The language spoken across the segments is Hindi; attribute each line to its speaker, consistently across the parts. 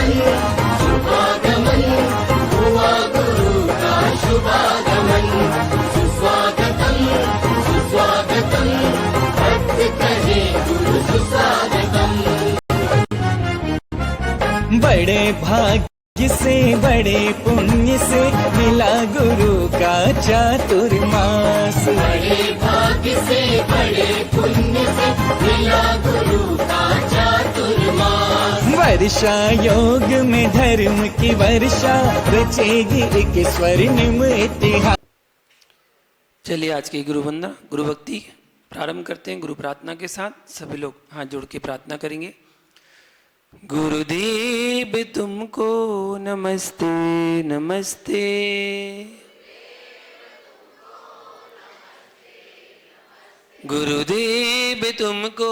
Speaker 1: शुभागमन हुआ गुरु का शुभागमन। सुस्वागतम सुस्वागतम भक्त कहे गुरु सुस्वागतम।
Speaker 2: बड़े भाग्य से बड़े पुण्य से मिला गुरु का चातुर्मास।
Speaker 1: बड़े भाग्य से बड़े पुण्य से मिला गुरु का चातुर्मास।
Speaker 2: वर्षा योग में धर्म की वर्षा रचेगी एक स्वर्णिम इतिहास।
Speaker 3: चलिए आज की गुरु वंदना गुरु भक्ति प्रारंभ करते हैं। गुरु प्रार्थना के साथ सभी लोग हाथ जोड़ के प्रार्थना करेंगे। गुरुदेव तुमको नमस्ते नमस्ते। गुरुदेव तुमको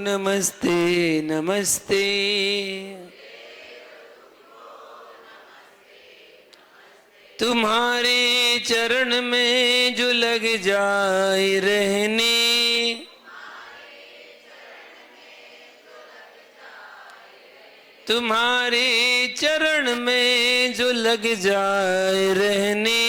Speaker 3: नमस्ते नमस्ते। तुम्हारे चरण में जो लग जाए रहने, तुम्हारे चरण में जो लग जाए रहने,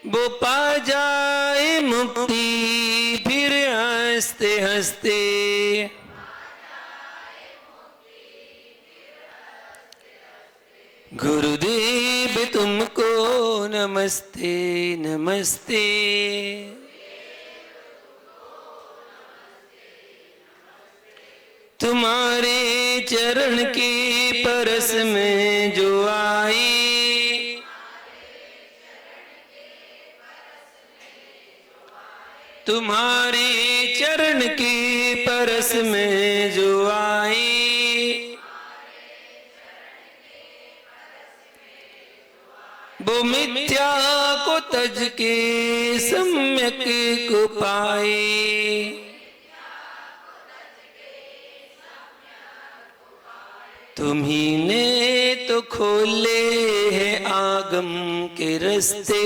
Speaker 3: वो पा जाए मुक्ति फिर हंसते हंसते। गुरुदेव तुमको नमस्ते नमस्ते। तुम्हारे चरण के परस में जो आई, तुम्हारे चरण के परस में जो आई, वो मिथ्या को तज के सम्यक को पाए। तुम्ही ने तो खोले हैं आगम के रास्ते,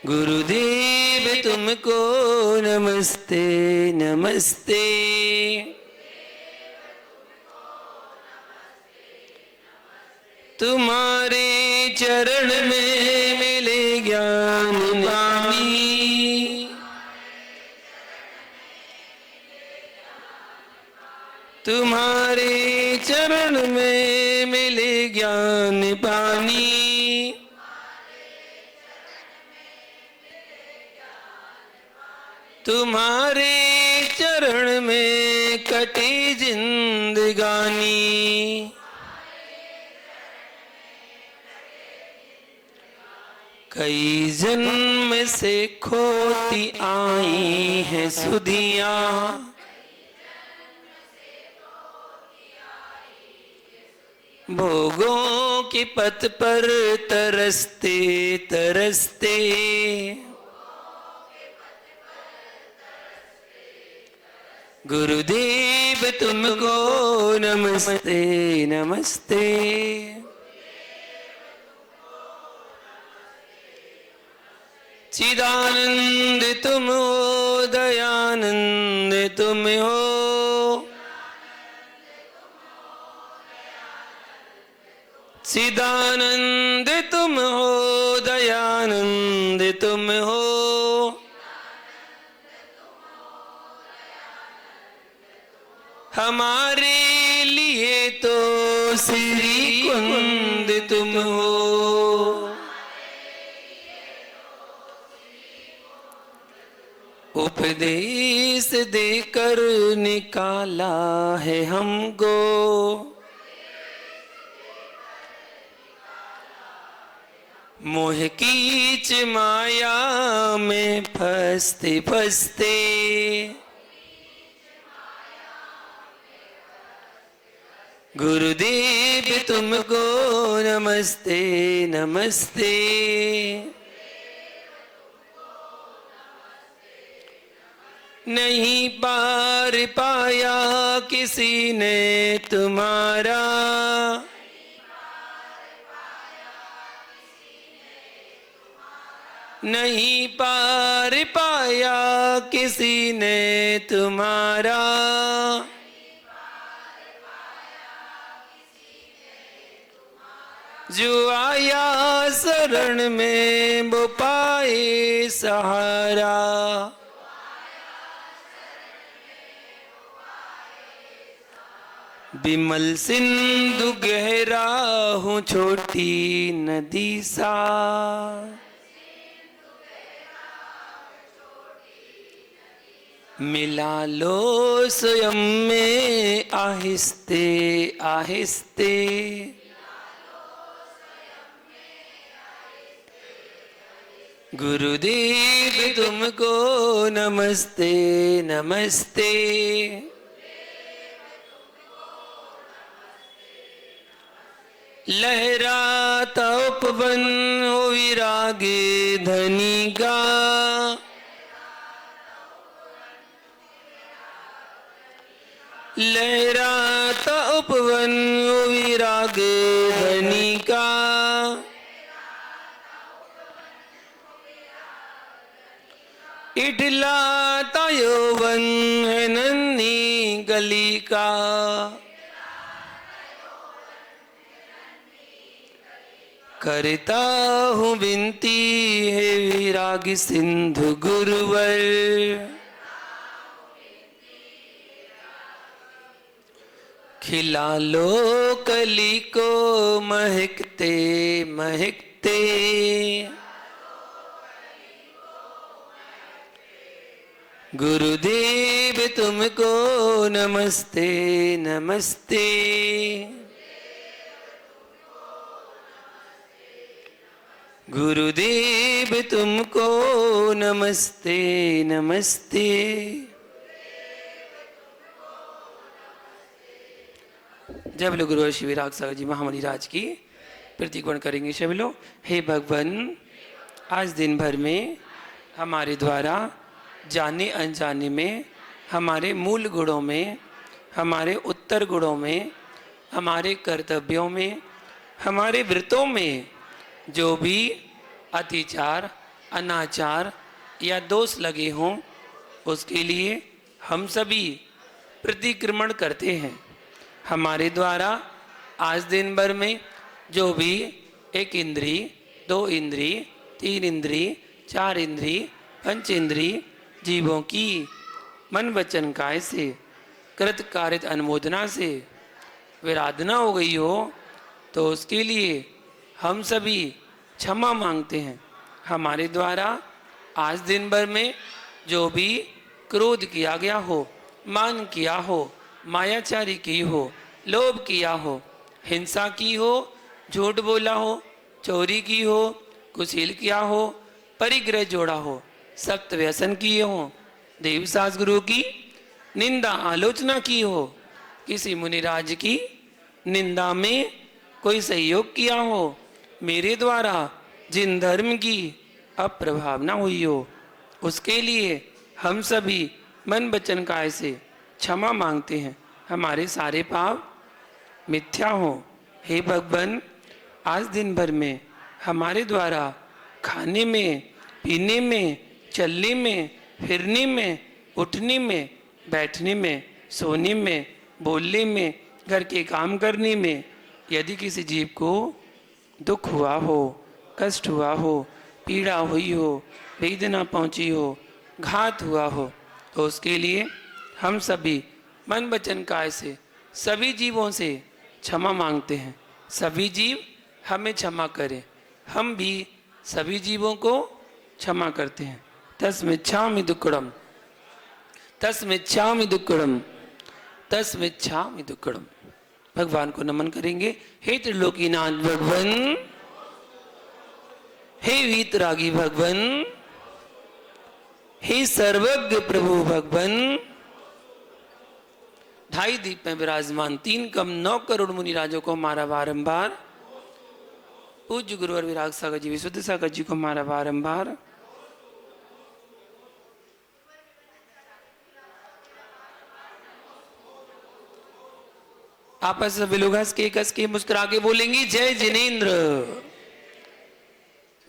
Speaker 3: गुरुदेव तुमको नमस्ते नमस्ते। तुम्हारे चरण में मिले ज्ञान वाणी, तुम्हारे चरण में मिले ज्ञान पानी। तुम्हारे चरण में कटी जिंदगानी, कई जन्म से खोती आई है सुधियां, भोगों की पथ पर तरसते तरसते। गुरुदेव तुमको नमस्ते नमस्ते। चिदानंद तुम हो दयानंद तुम हो, चिदानंद तुम हो दयानंद तुम हो। हमारे लिए तो श्री कुंद तुम हो, उपदेश देकर निकाला है हमको, मोह कीच माया में फंसते फंसते। गुरुदेव तुमको नमस्ते नमस्ते। नहीं पार पाया किसी ने तुम्हारा, नहीं पार पाया किसी ने तुम्हारा, जो आया शरण में वो पाए सहारा। विमल सिंधु गहरा हूँ छोटी नदी सा, मिला लो स्वयं में आहिस्ते आहिस्ते। गुरुदेव तुमको नमस्ते नमस्ते। लहराता उपवन हो विरागे धनी का, लहराता उपवन हो विरागे धनी का। इठलाता यौवन है नन्ही गली का, करता हूँ विनती है विराग सिंधु गुरुवर। खिला लो कली को महकते महकते, गुरुदेव तुमको नमस्ते नमस्ते। गुरुदेव तुमको नमस्ते नमस्ते। जब लोग गुरु श्री विराग सागर जी महामणि राज की प्रतिगुण करेंगे सभी लोग। हे भगवान, आज दिन भर में हमारे द्वारा जाने अनजाने में, हमारे मूल गुणों में, हमारे उत्तर गुणों में, हमारे कर्तव्यों में, हमारे व्रतों में जो भी अतिचार, अनाचार या दोष लगे हों, उसके लिए हम सभी प्रतिक्रमण करते हैं। हमारे द्वारा आज दिन भर में जो भी एक इंद्री, दो इंद्री, तीन इंद्री, चार इंद्री, पंच इंद्री जीवों की मन वचन काय से कृत कारित अनुमोदना से विराधना हो गई हो, तो उसके लिए हम सभी क्षमा मांगते हैं। हमारे द्वारा आज दिन भर में जो भी क्रोध किया गया हो, मान किया हो, मायाचारी की हो, लोभ किया हो, हिंसा की हो, झूठ बोला हो, चोरी की हो, कुशील किया हो, परिग्रह जोड़ा हो, सप्त व्यसन किए हो, देवसास गुरु की निंदा आलोचना की हो, किसी मुनिराज की निंदा में कोई सहयोग किया हो, मेरे द्वारा जिन धर्म की अप्रभावना हुई हो, उसके लिए हम सभी मन वचन काय से क्षमा मांगते हैं। हमारे सारे पाप मिथ्या हो। हे भगवान, आज दिन भर में हमारे द्वारा खाने में, पीने में, चलने में, फिरने में, उठने में, बैठने में, सोने में, बोलने में, घर के काम करने में यदि किसी जीव को दुख हुआ हो, कष्ट हुआ हो, पीड़ा हुई हो, वेदना पहुंची हो, घात हुआ हो, तो उसके लिए हम सभी मन वचन काय से सभी जीवों से क्षमा मांगते हैं। सभी जीव हमें क्षमा करें, हम भी सभी जीवों को क्षमा करते हैं। तस्मिच्छामि दुक्कडम, तस्मिच्छामि दुक्कडम, तस्मिच्छामि दुक्कडम। भगवान को नमन करेंगे। हे त्रिलोकीनाथ भगवान, हे वीतरागी भगवान, हे सर्वज्ञ प्रभु भगवान, ढाई दीप में विराजमान 3 कम 9 करोड़ मुनिराजों को मारा बारंबार। पूज्य गुरुवर विराग सागर जी, विशुद्ध सागर जी को मारा बारंबार। आपस में लोग हंस के मुस्कुरा के बोलेंगे जय जिनेन्द्र।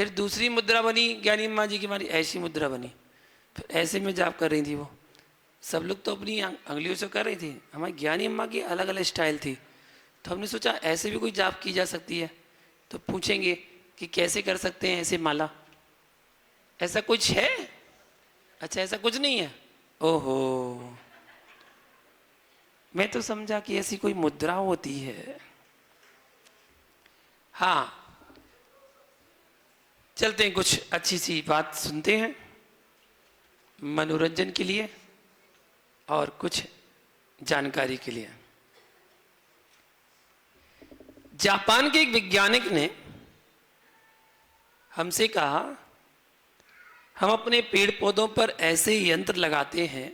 Speaker 3: फिर दूसरी मुद्रा बनी ज्ञानी अम्मा जी की, हमारी ऐसी मुद्रा बनी, फिर ऐसे में जाप कर रही थी वो। सब लोग तो अपनी अंगुलियों से कर रही थी, हमारी ज्ञानी अम्मा की अलग अलग स्टाइल थी। तो हमने सोचा ऐसे भी कोई जाप की जा सकती है, तो पूछेंगे कि कैसे कर सकते हैं ऐसे माला, ऐसा कुछ है? अच्छा ऐसा कुछ नहीं है। ओहो, मैं तो समझा कि ऐसी कोई मुद्रा होती है। हाँ, चलते हैं, कुछ अच्छी सी बात सुनते हैं मनोरंजन के लिए और कुछ जानकारी के लिए। जापान के एक वैज्ञानिक ने हमसे कहा, हम अपने पेड़ पौधों पर ऐसे यंत्र लगाते हैं,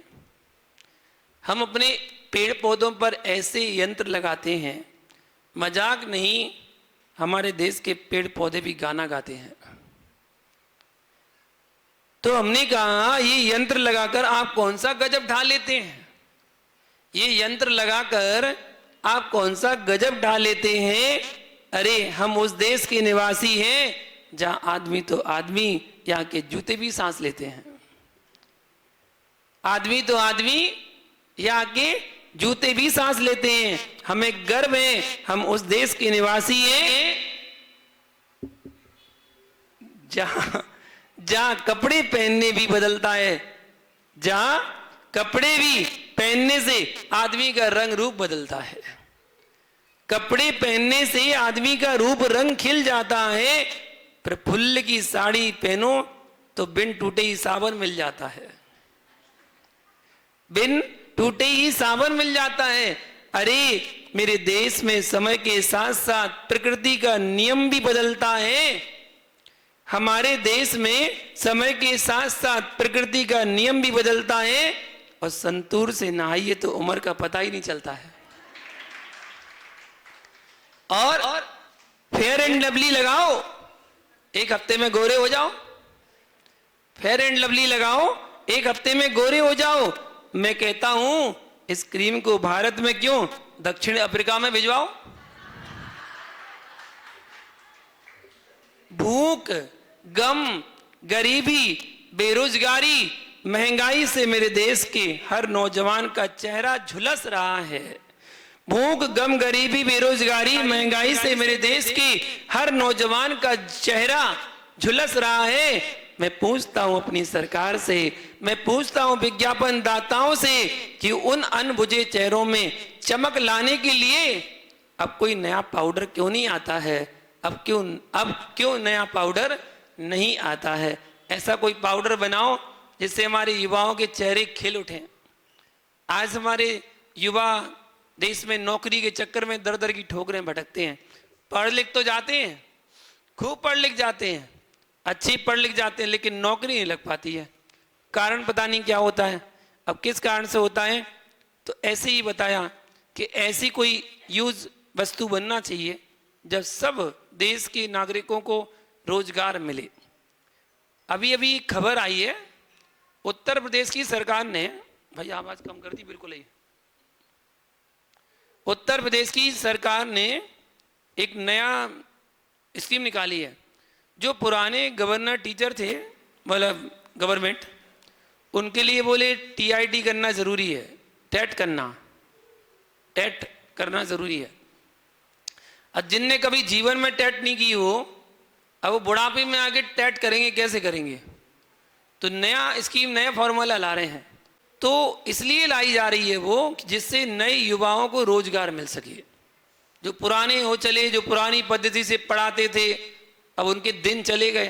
Speaker 3: हम अपने पेड़ पौधों पर ऐसे यंत्र लगाते हैं, मजाक नहीं, हमारे देश के पेड़ पौधे भी गाना गाते हैं। तो हमने कहा ये यंत्र लगाकर आप कौन सा गजब ढा लेते हैं, ये यंत्र लगाकर आप कौन सा गजब ढा लेते हैं? अरे हम उस देश के निवासी हैं जहां आदमी तो आदमी यहाँ के जूते भी सांस लेते हैं, आदमी तो आदमी यहाँ के जूते भी सांस लेते हैं। हमें गर्व है, हम उस देश के निवासी हैं जहां कपड़े पहनने भी बदलता है, जहां कपड़े भी पहनने से आदमी का रंग रूप बदलता है, कपड़े पहनने से आदमी का रूप रंग खिल जाता है। प्रफुल्ल की साड़ी पहनो तो बिन टूटे ही सावन मिल जाता है, बिन टूटे ही सावन मिल जाता है। अरे मेरे देश में समय के साथ साथ प्रकृति का नियम भी बदलता है, हमारे देश में समय के साथ साथ प्रकृति का नियम भी बदलता है। और संतूर से नहाइए तो उम्र का पता ही नहीं चलता है। और फेयर एंड लवली लगाओ, एक हफ्ते में गोरे हो जाओ, फेयर एंड लवली लगाओ, एक हफ्ते में गोरे हो जाओ। मैं कहता हूं इस क्रीम को भारत में क्यों दक्षिण अफ्रीका में भिजवाओ। भूख, गम, गरीबी, बेरोजगारी, महंगाई से मेरे देश के हर नौजवान का चेहरा झुलस रहा है। भूख, गम, गरीबी, बेरोजगारी, महंगाई से मेरे देश के हर नौजवान का चेहरा झुलस रहा है। मैं पूछता हूं अपनी सरकार से, मैं पूछता हूं विज्ञापन दाताओं से कि उन अनबुझे चेहरों में चमक लाने के लिए अब कोई नया पाउडर क्यों नहीं आता है? अब क्यों नया पाउडर नहीं आता है? ऐसा कोई पाउडर बनाओ जिससे हमारे युवाओं के चेहरे खिल उठें। आज हमारे युवा देश में नौकरी के चक्कर में दर दर की ठोकरें भटकते हैं। पढ़ लिख तो जाते हैं, खूब पढ़ लिख जाते हैं, अच्छी पढ़ लिख जाते हैं, लेकिन नौकरी नहीं लग पाती है। कारण पता नहीं क्या होता है। अब किस कारण से होता है? तो ऐसे ही बताया कि ऐसी कोई यूज वस्तु बनना चाहिए जब सब देश के नागरिकों को रोजगार मिले। अभी अभी खबर आई है, उत्तर प्रदेश की सरकार ने, भाई आवाज कम कर दी बिल्कुल ही, उत्तर प्रदेश की सरकार ने एक नया स्कीम निकाली है। जो पुराने गवर्नर टीचर थे, मतलब गवर्नमेंट, उनके लिए बोले टीआईटी करना जरूरी है, टेट करना जरूरी है। अब जिनने कभी जीवन में टेट नहीं की हो, अब वो बुढ़ापे में आके टेट करेंगे, कैसे करेंगे? तो नया स्कीम, नया फॉर्मूला ला रहे हैं। तो इसलिए लाई जा रही है वो, जिससे नए युवाओं को रोजगार मिल सके। जो पुराने हो चले, जो पुरानी पद्धति से पढ़ाते थे, अब उनके दिन चले गए,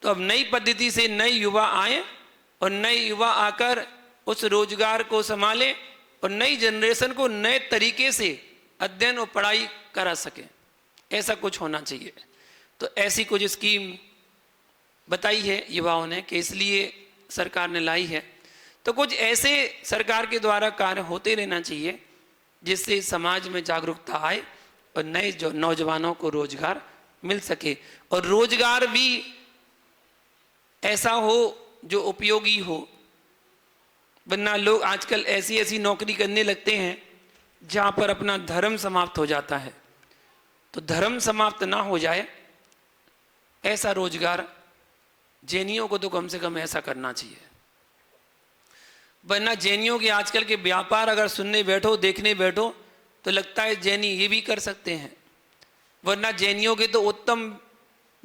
Speaker 3: तो अब नई पद्धति से नए युवा आए और नए युवा आकर उस रोजगार को संभालें और नई जनरेशन को नए तरीके से अध्ययन और पढ़ाई करा सके। ऐसा कुछ होना चाहिए। तो ऐसी कुछ स्कीम बताई है युवाओं ने कि इसलिए सरकार ने लाई है। तो कुछ ऐसे सरकार के द्वारा कार्य होते रहना चाहिए जिससे समाज में जागरूकता आए और नए जो नौजवानों को रोजगार मिल सके, और रोजगार भी ऐसा हो जो उपयोगी हो। वरना लोग आजकल ऐसी ऐसी नौकरी करने लगते हैं जहां पर अपना धर्म समाप्त हो जाता है। तो धर्म समाप्त ना हो जाए, ऐसा रोजगार जैनियों को तो कम से कम ऐसा करना चाहिए, वरना जैनियों के आजकल के व्यापार अगर सुनने बैठो, देखने बैठो, तो लगता है जैनी ये भी कर सकते हैं, वरना जैनियों के तो उत्तम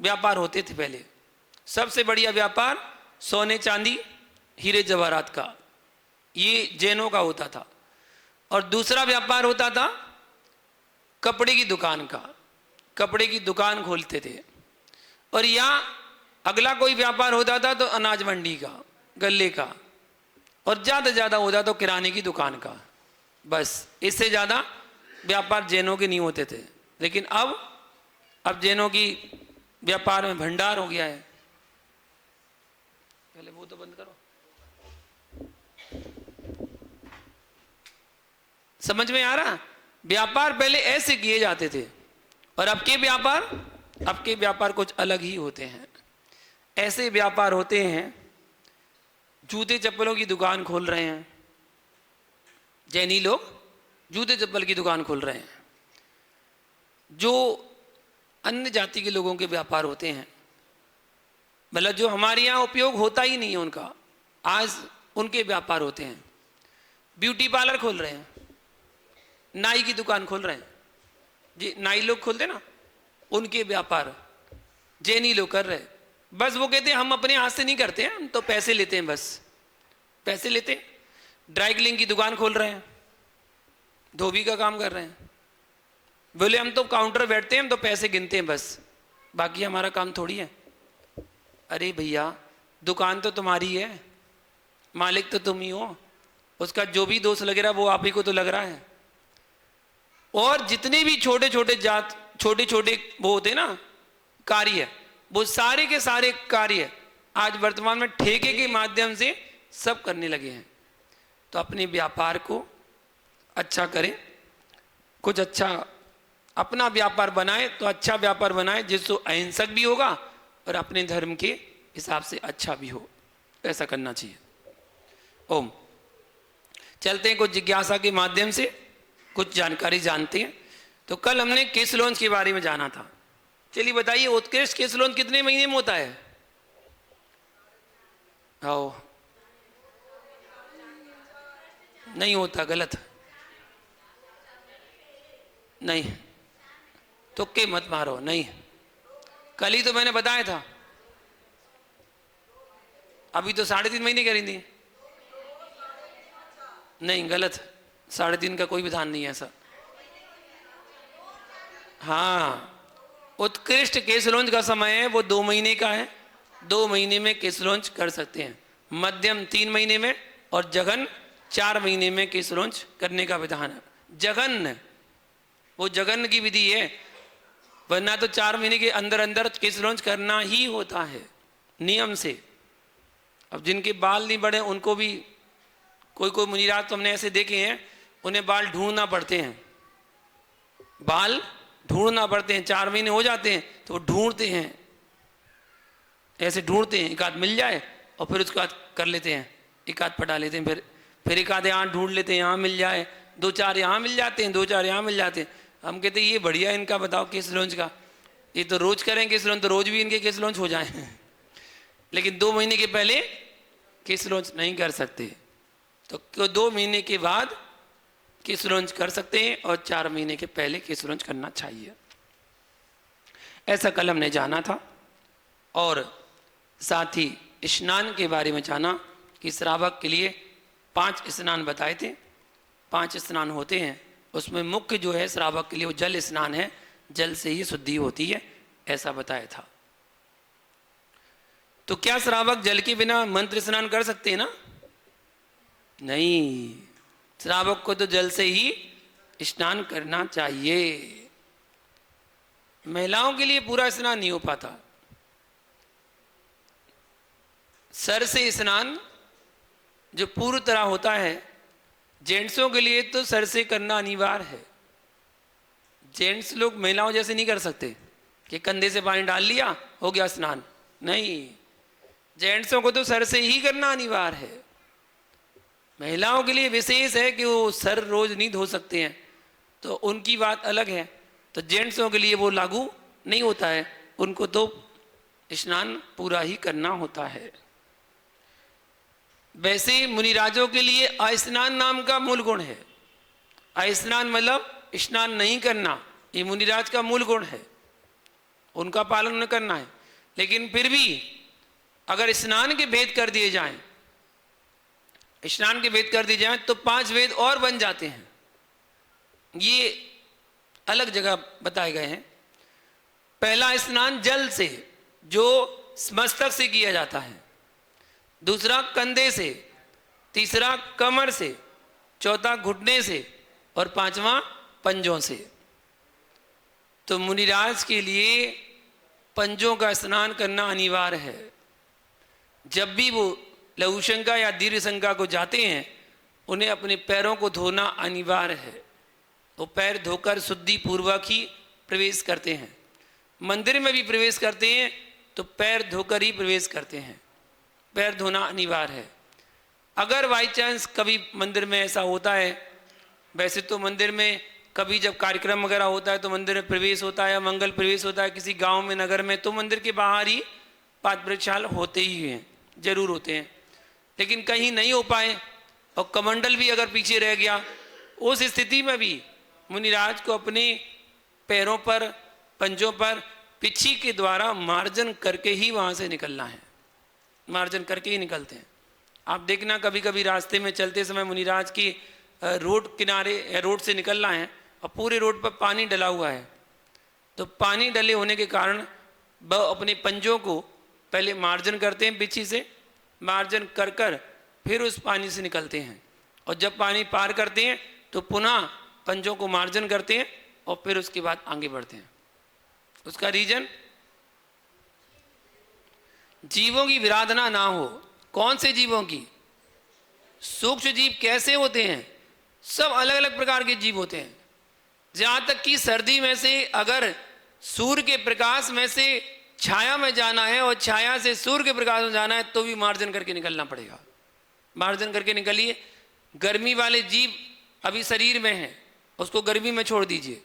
Speaker 3: व्यापार होते थे पहले। सबसे बढ़िया व्यापार सोने चांदी हीरे जवाहरात का, ये जैनों का होता था। और दूसरा व्यापार होता था कपड़े की दुकान का, कपड़े की दुकान खोलते थे। और या अगला कोई व्यापार होता था तो अनाज मंडी का, गल्ले का, और ज़्यादा ज़्यादा होता तो किराने की दुकान का। बस इससे ज़्यादा व्यापार जैनों के नहीं होते थे। लेकिन अब जैनों की व्यापार में भंडार हो गया है। पहले वो तो बंद करो। समझ में आ रहा? व्यापार पहले ऐसे किए जाते थे और अब के व्यापार कुछ अलग ही होते हैं। ऐसे व्यापार होते हैं, जूते चप्पलों की दुकान खोल रहे हैं जैनी लोग, जूते चप्पल की दुकान खोल रहे हैं। जो अन्य जाति के लोगों के व्यापार होते हैं, मतलब जो हमारे यहाँ उपयोग होता ही नहीं है उनका, आज उनके व्यापार होते हैं। ब्यूटी पार्लर खोल रहे हैं, नाई की दुकान खोल रहे हैं जी, नाई लोग खोलते ना, उनके व्यापार जैनी लोग कर रहे हैं। बस वो कहते हैं हम अपने हाथ से नहीं करते हैं, हम तो पैसे लेते हैं, बस पैसे लेते हैं। ड्राई क्लीन की दुकान खोल रहे हैं, धोबी का काम कर रहे हैं। बोले हम तो काउंटर बैठते हैं, हम तो पैसे गिनते हैं बस, बाकी हमारा काम थोड़ी है। अरे भैया, दुकान तो तुम्हारी है, मालिक तो तुम ही हो, उसका जो भी दोष लग रहा है वो आप ही को तो लग रहा है। और जितने भी छोटे छोटे वो होते ना कार्य, वो सारे के सारे कार्य आज वर्तमान में ठेके के माध्यम से सब करने लगे हैं। तो अपने व्यापार को अच्छा करें, कुछ अच्छा अपना व्यापार बनाए, तो अच्छा व्यापार बनाए जिससे अहिंसक भी होगा और अपने धर्म के हिसाब से अच्छा भी हो, ऐसा करना चाहिए। ओम। चलते हैं कुछ जिज्ञासा के माध्यम से कुछ जानकारी जानते हैं। तो कल हमने केस लॉन्च के बारे में जाना था। चलिए बताइए, उत्कृष्ट केस लॉन्च कितने महीने में होता है? आओ, नहीं होता, गलत, नहीं, तुक्के मत मारो, नहीं, कल ही तो मैंने बताया था। अभी तो 3.5 महीने कह रही थी। नहीं, गलत, 3.5 का कोई विधान नहीं है ऐसा। हाँ, उत्कृष्ट केस लॉन्च का समय है वो 2 महीने का है, 2 महीने में केस लॉन्च कर सकते हैं। मध्यम 3 महीने में और जघन 4 महीने में केस लॉन्च करने का विधान है। जघन, वो जघन की विधि है, वरना तो 4 महीने के अंदर अंदर केस लॉन्च करना ही होता है नियम से। अब जिनके बाल नहीं बढ़े उनको भी, कोई मुनीरात तो हमने ऐसे देखे हैं, उन्हें बाल ढूंढना पड़ते हैं, बाल ढूंढना पड़ते हैं। 4 महीने हो जाते हैं तो वो ढूंढते हैं, ऐसे ढूंढते हैं, एक आध मिल जाए और फिर उसके बाद कर लेते हैं, एक आध पटा लेते हैं, फिर एक आधे यहाँ ढूंढ लेते हैं, यहाँ मिल जाए, 2-4 यहाँ मिल जाते हैं, 2-4 यहाँ मिल जाते हैं। हम कहते हैं ये बढ़िया इनका बताओ केस लॉन्च का, ये तो रोज करें केस लॉन्च, तो रोज भी इनके केस लॉन्च हो जाए। लेकिन 2 महीने के पहले केस लॉन्च नहीं कर सकते, तो 2 महीने के बाद केस लॉन्च कर सकते हैं और 4 महीने के पहले केस लॉन्च करना चाहिए। ऐसा कल हमने जाना था। और साथ ही स्नान के बारे में जाना कि श्रावक के लिए 5 स्नान बताए थे। 5 स्नान होते हैं, उसमें मुख्य जो है श्रावक के लिए वो जल स्नान है, जल से ही शुद्धि होती है, ऐसा बताया था। तो क्या श्रावक जल के बिना मंत्र स्नान कर सकते हैं ना? नहीं, श्रावक को तो जल से ही स्नान करना चाहिए। महिलाओं के लिए पूरा स्नान नहीं हो पाता। सर से स्नान जो पूरी तरह होता है, जेंट्सों के लिए तो सर से करना अनिवार्य है। जेंट्स लोग महिलाओं जैसे नहीं कर सकते कि कंधे से पानी डाल लिया हो गया स्नान, नहीं, जेंट्सों को तो सर से ही करना अनिवार्य है। महिलाओं के लिए विशेष है कि वो सर रोज नहीं धो सकते हैं, तो उनकी बात अलग है। तो जेंट्सों के लिए वो लागू नहीं होता है, उनको तो स्नान पूरा ही करना होता है। वैसे मुनिराजों के लिए अस्नान नाम का मूल गुण है। अस्नान मतलब स्नान नहीं करना, ये मुनिराज का मूल गुण है, उनका पालन न करना है। लेकिन फिर भी अगर स्नान के भेद कर दिए जाएं, स्नान के भेद कर दिए जाएं तो 5 वेद और बन जाते हैं। ये अलग जगह बताए गए हैं। पहला स्नान जल से, जो मस्तक से किया जाता है। दूसरा कंधे से, तीसरा कमर से, चौथा घुटने से और 5वां पंजों से। तो मुनिराज के लिए पंजों का स्नान करना अनिवार्य है। जब भी वो लघुशंका या दीर्घ शंका को जाते हैं, उन्हें अपने पैरों को धोना अनिवार्य है। वो पैर धोकर शुद्धि पूर्वक ही प्रवेश करते हैं। मंदिर में भी प्रवेश करते हैं तो पैर धोकर ही प्रवेश करते हैं। पैर धोना अनिवार्य है। अगर बाई चांस कभी मंदिर में ऐसा होता है, वैसे तो मंदिर में कभी जब कार्यक्रम वगैरह होता है तो मंदिर में प्रवेश होता है, या मंगल प्रवेश होता है किसी गांव में, नगर में, तो मंदिर के बाहर ही पाद वृक्षाल होते ही हैं, जरूर होते हैं। लेकिन कहीं नहीं हो पाए और कमंडल भी अगर पीछे रह गया, उस स्थिति में भी मुनिराज को अपने पैरों पर, पंजों पर पिछी के द्वारा मार्जन करके ही वहाँ से निकलना है। मार्जन करके ही निकलते हैं। आप देखना कभी कभी रास्ते में चलते समय मुनिराज की रोड किनारे या रोड से निकलना है और पूरे रोड पर पानी डला हुआ है, तो पानी डले होने के कारण वह अपने पंजों को पहले मार्जन करते हैं, पिछी से मार्जन कर कर फिर उस पानी से निकलते हैं। और जब पानी पार करते हैं तो पुनः पंजों को मार्जन करते हैं और फिर उसके बाद आगे बढ़ते हैं। उसका रीजन, जीवों की विराधना ना हो। कौन से जीवों की? सूक्ष्म जीव कैसे होते हैं? सब अलग अलग प्रकार के जीव होते हैं। जहाँ तक कि सर्दी में से अगर सूर्य के प्रकाश में से छाया में जाना है और छाया से सूर्य के प्रकाश में जाना है तो भी मार्जन करके निकलना पड़ेगा। मार्जन करके निकलिए। गर्मी वाले जीव अभी शरीर में हैं, उसको गर्मी में छोड़ दीजिए,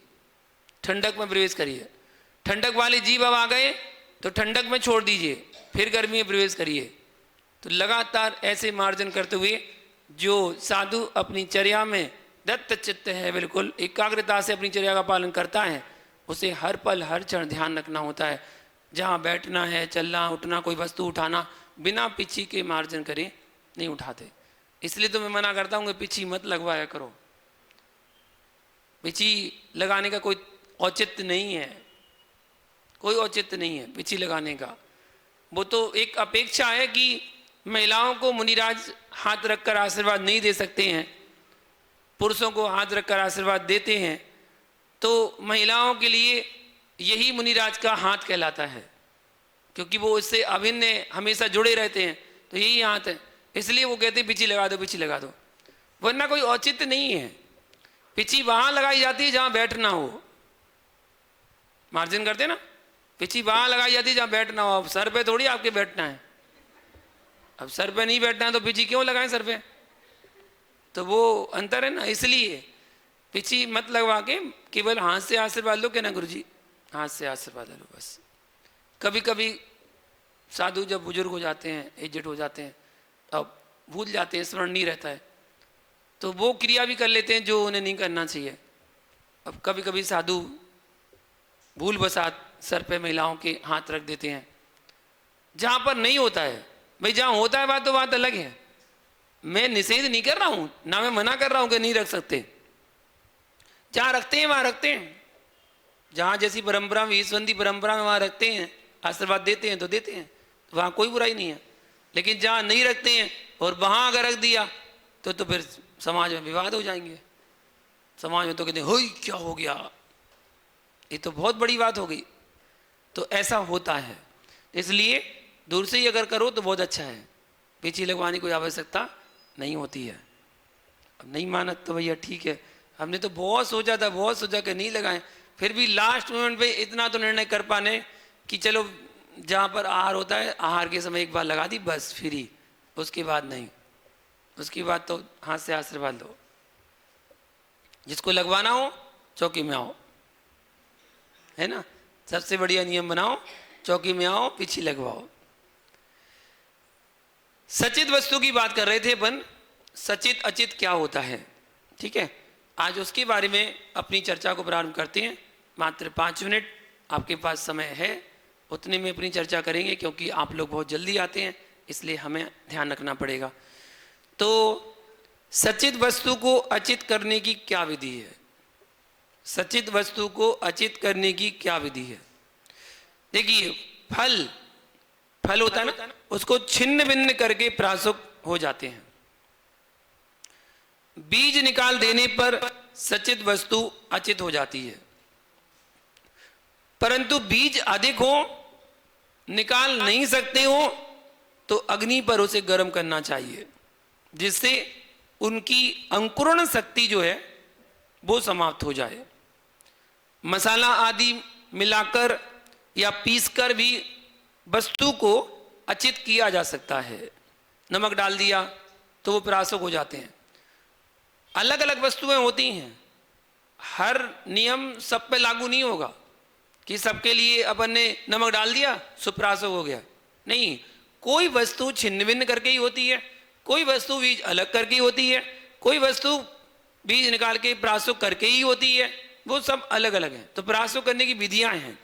Speaker 3: ठंडक में प्रवेश करिए। ठंडक वाले जीव अब आ गए तो ठंडक में छोड़ दीजिए, फिर गर्मी में प्रवेश करिए। तो लगातार ऐसे मार्जन करते हुए जो साधु अपनी चर्या में दत्त चित्त है, बिल्कुल एकाग्रता से अपनी चर्या का पालन करता है, उसे हर पल हर क्षण ध्यान रखना होता है। जहाँ बैठना है, चलना उठना, कोई वस्तु उठाना, बिना पिछी के मार्जन करे नहीं उठाते। इसलिए तो मैं मना करता हूँ कि पिछी मत लगवाया करो। पिछी लगाने का कोई औचित्य नहीं है, कोई औचित्य नहीं है पिछी लगाने का। वो तो एक अपेक्षा है कि महिलाओं को मुनिराज हाथ रखकर आशीर्वाद नहीं दे सकते हैं, पुरुषों को हाथ रखकर आशीर्वाद देते हैं। तो महिलाओं के लिए यही मुनिराज का हाथ कहलाता है, क्योंकि वो इससे अभिन्न हमेशा जुड़े रहते हैं। तो यही हाथ है, इसलिए वो कहते हैं पिछी लगा दो, पिछी लगा दो। वरना कोई औचित्य नहीं है। पिछी वहां लगाई जाती है जहां बैठना हो। मार्जिन करते ना, पिछी वहां लगाई जाती है जहां बैठना हो। अब सर पे थोड़ी आपके बैठना है। अब सर पे नहीं बैठना है तो पिछी क्यों लगाएं सर पे? तो वो अंतर है ना। इसलिए पिछी मत लगवा के केवल हाथ से आशीर्वाद लो। क्या ना गुरुजी, हाथ से आशीर्वाद लो बस। कभी कभी साधु जब बुजुर्ग हो जाते हैं, एजेड हो जाते हैं, अब भूल जाते हैं, स्मरण नहीं रहता है, तो वो क्रिया भी कर लेते हैं जो उन्हें नहीं करना चाहिए। अब कभी कभी साधु भूल बसात सर पे महिलाओं के हाथ रख देते हैं जहाँ पर नहीं होता है। भाई जहाँ होता है बात तो बात अलग है। मैं निषेध नहीं कर रहा हूँ, ना मैं मना कर रहा हूँ कि नहीं रख सकते। जहाँ रखते हैं वहाँ रखते हैं। जहाँ जैसी परंपरा में, ईश्वंदी परंपरा में वहाँ रखते हैं, आशीर्वाद देते हैं तो देते हैं, वहाँ कोई बुराई नहीं है। लेकिन जहाँ नहीं रखते हैं और वहाँ अगर रख दिया तो फिर समाज में विवाद हो जाएंगे। समाज में तो कहते हैं होई क्या हो गया, ये तो बहुत बड़ी बात हो गई। तो ऐसा होता है। इसलिए दूर से ही अगर करो तो बहुत अच्छा है। पीछे लगवाने की कोई आवश्यकता नहीं होती है। अब नहीं माना तो भैया ठीक है, हमने तो बहुत सोचा था, बहुत सोचा कि नहीं लगाएं, फिर भी लास्ट मोमेंट पे इतना तो निर्णय कर पाने कि चलो जहाँ पर आहार होता है, आहार के समय एक बार लगा दी बस, फ्री। उसके बाद नहीं, उसके बाद तो हाथ से आशीर्वाद लो। जिसको लगवाना हो चौकी में आओ, है ना। सबसे बढ़िया नियम बनाओ, चौकी में आओ, पीछे लगवाओ। सचित वस्तु की बात कर रहे थे अपन, सचित अचित क्या होता है, ठीक है। आज उसके बारे में अपनी चर्चा को प्रारंभ करते हैं। मात्र 5 मिनट आपके पास समय है, उतने में अपनी चर्चा करेंगे, क्योंकि आप लोग बहुत जल्दी आते हैं, इसलिए हमें ध्यान रखना पड़ेगा। तो सचित वस्तु को अचित करने की क्या विधि है? सचित वस्तु को अचित करने की क्या विधि है? देखिए, फल होता है ना, उसको छिन्न भिन्न करके प्रासुक हो जाते हैं। बीज निकाल देने पर सचित वस्तु अचित हो जाती है। परंतु बीज अधिक हो, निकाल नहीं सकते हो, तो अग्नि पर उसे गर्म करना चाहिए, जिससे उनकी अंकुरण शक्ति जो है वो समाप्त हो जाए। मसाला आदि मिलाकर या पीसकर भी वस्तु को अचित किया जा सकता है। नमक डाल दिया तो वो प्रासुक हो जाते हैं। अलग अलग वस्तुएं होती हैं, हर नियम सब पे लागू नहीं होगा कि सबके लिए अपन ने नमक डाल दिया सुप्रासुक हो गया। नहीं, कोई वस्तु छिन्न भिन्न करके ही होती है, कोई वस्तु बीज अलग करके ही होती है, कोई वस्तु बीज निकाल के प्रासुक करके ही होती है। वो सब अलग अलग है। तो प्रासुक करने की विधियां हैं।